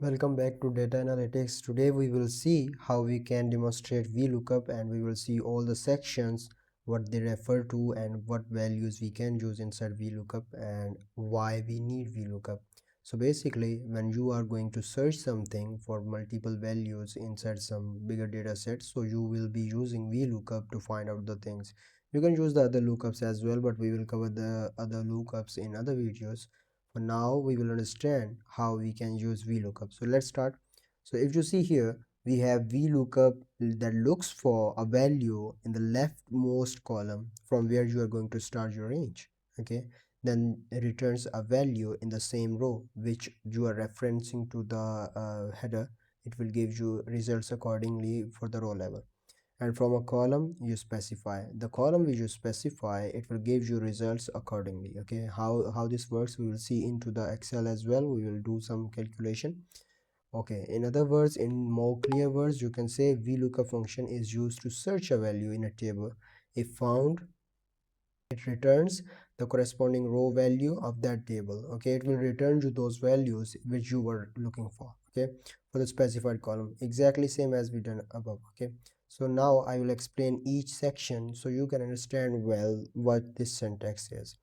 Welcome back to data analytics. Today we will see how we can demonstrate VLOOKUP, and we will see all the sections, what they refer to and what values we can use inside VLOOKUP and why we need VLOOKUP. So basically, when you are going to search something for multiple values inside some bigger data sets, so you will be using VLOOKUP to find out the things. You can use the other lookups as well, but we will cover the other lookups in other videos. For now we will understand how we can use VLOOKUP. So let's start. So if you see here, we have VLOOKUP that looks for a value in the leftmost column from where you are going to start your range. Okay, then it returns a value in the same row which you are referencing to the header. It will give you results accordingly for the row level, and from a column you specify the column which you specify, it will give you results accordingly. Okay, how this works we will see into the Excel as well. We will do some calculation. Okay, in other words, in more clear words, you can say VLOOKUP function is used to search a value in a table. If found, it returns the corresponding row value of that table. Okay, it will return you those values which you were looking for. Okay, for the specified column, exactly same as we done above. Okay, so now I will explain each section so you can understand well what this syntax is.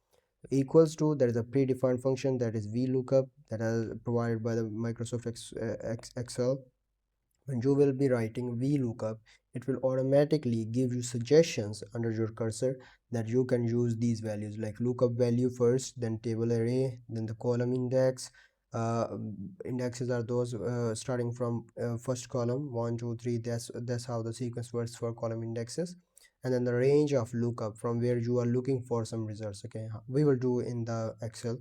Equals to, there is a predefined function, that is VLOOKUP, that is provided by the Microsoft Excel. When you will be writing VLOOKUP, it will automatically give you suggestions under your cursor that you can use these values, like lookup value first, then table array, then the column index. Indexes are those starting from first column 1 2 3. That's how the sequence works for column indexes. And then the range of lookup from where you are looking for some results. Okay, we will do in the Excel.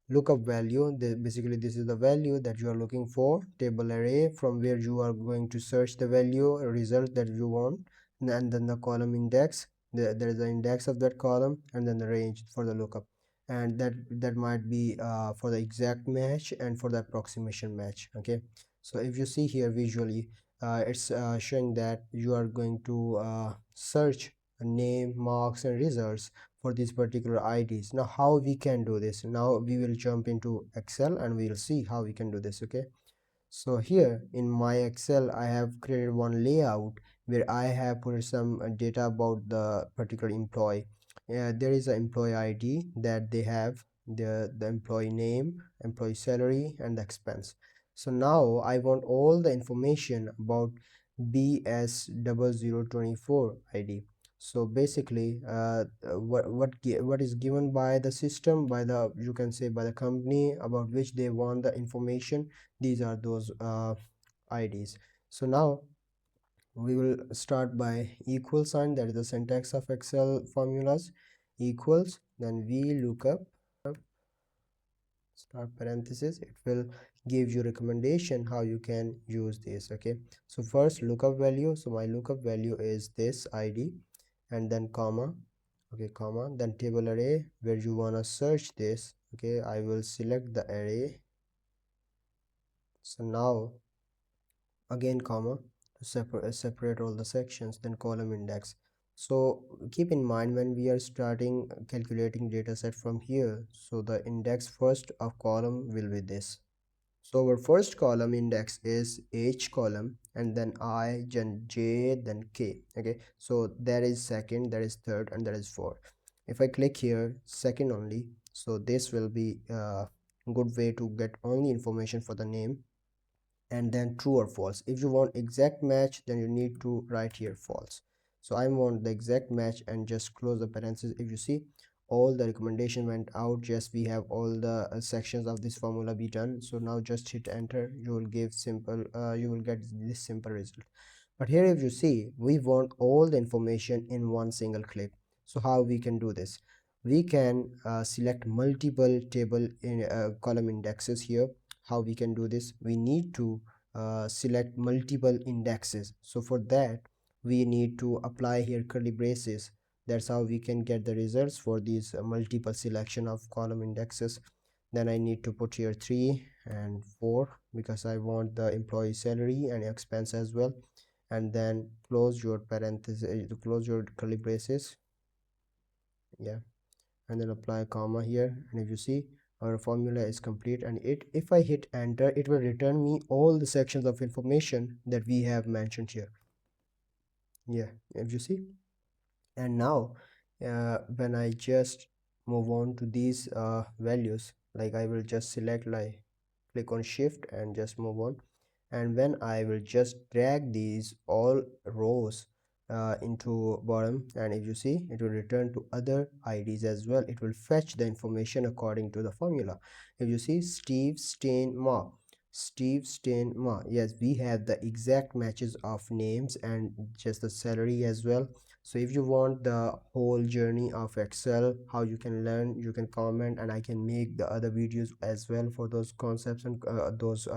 Lookup value, basically this is the value that you are looking for. Table array, from where you are going to search the value result that you want. And then the column index, there is the index of that column, and then the range for the lookup. And that might be for the exact match and for the approximation match. Okay, so if you see here visually, it's showing that you are going to search name, marks and results for these particular IDs. Now how we can do this? Now we will jump into Excel and we will see how we can do this. Okay, so here in my Excel I have created one layout where I have put some data about the particular employee. There is an employee ID that they have, the employee name, employee salary and the expense. So now I want all the information about BS0024 ID. So basically what is given by the system, by the, you can say by the company, about which they want the information, these are those IDs. So now we will start by equal sign, that is the syntax of Excel formulas. Equals, then VLOOKUP, start parenthesis. It will give you recommendation how you can use this. Okay, so first lookup value, so my lookup value is this ID, and then comma. Okay, comma, then table array where you want to search this. Okay, I will select the array. So now again comma to separate all the sections, then column index. So keep in mind when we are starting calculating data set from here, so the index first of column will be this. So our first column index is H column, and then I, then J, then K. Okay, so there is second, there is third, and there is fourth. If I click here second only, so this will be a good way to get only information for the name, and then true or false. If you want exact match, then you need to write here false. So I want the exact match and just close the parenthesis. If you see, all the recommendation went out, just we have all the sections of this formula be done. So now just hit enter, you will give simple you will get this simple result. But here if you see, we want all the information in one single click. So how we can do this? We can select multiple table in column indexes here. How we can do this? We need to select multiple indexes. So for that we need to apply here curly braces. That's how we can get the results for these multiple selection of column indexes. Then I need to put here 3 and 4 because I want the employee salary and expense as well. And then close your parenthesis, close your curly braces. Yeah, and then apply a comma here, and if you see, our formula is complete, and if I hit enter, it will return me all the sections of information that we have mentioned here. Yeah, if you see. And now when I just move on to these values, like I will just select, like click on shift and just move on, and when I will just drag these all rows into bottom, and if you see, it will return to other IDs as well. It will fetch the information according to the formula. If you see, Steve Stain Ma, yes, we have the exact matches of names and just the salary as well. So if you want the whole journey of Excel, how you can learn, you can comment, and I can make the other videos as well for those concepts and those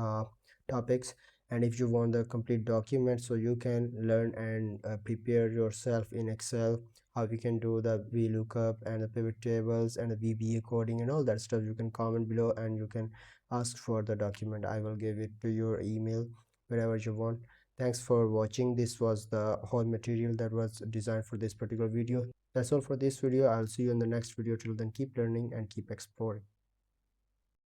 topics. And if you want the complete document, so you can learn and prepare yourself in Excel, how we can do the VLOOKUP and the pivot tables and the VBA coding and all that stuff, you can comment below and you can ask for the document. I will give it to your email wherever you want. Thanks for watching. This was the whole material that was designed for this particular video. That's all for this video. I'll see you in the next video. Till then, keep learning and keep exploring.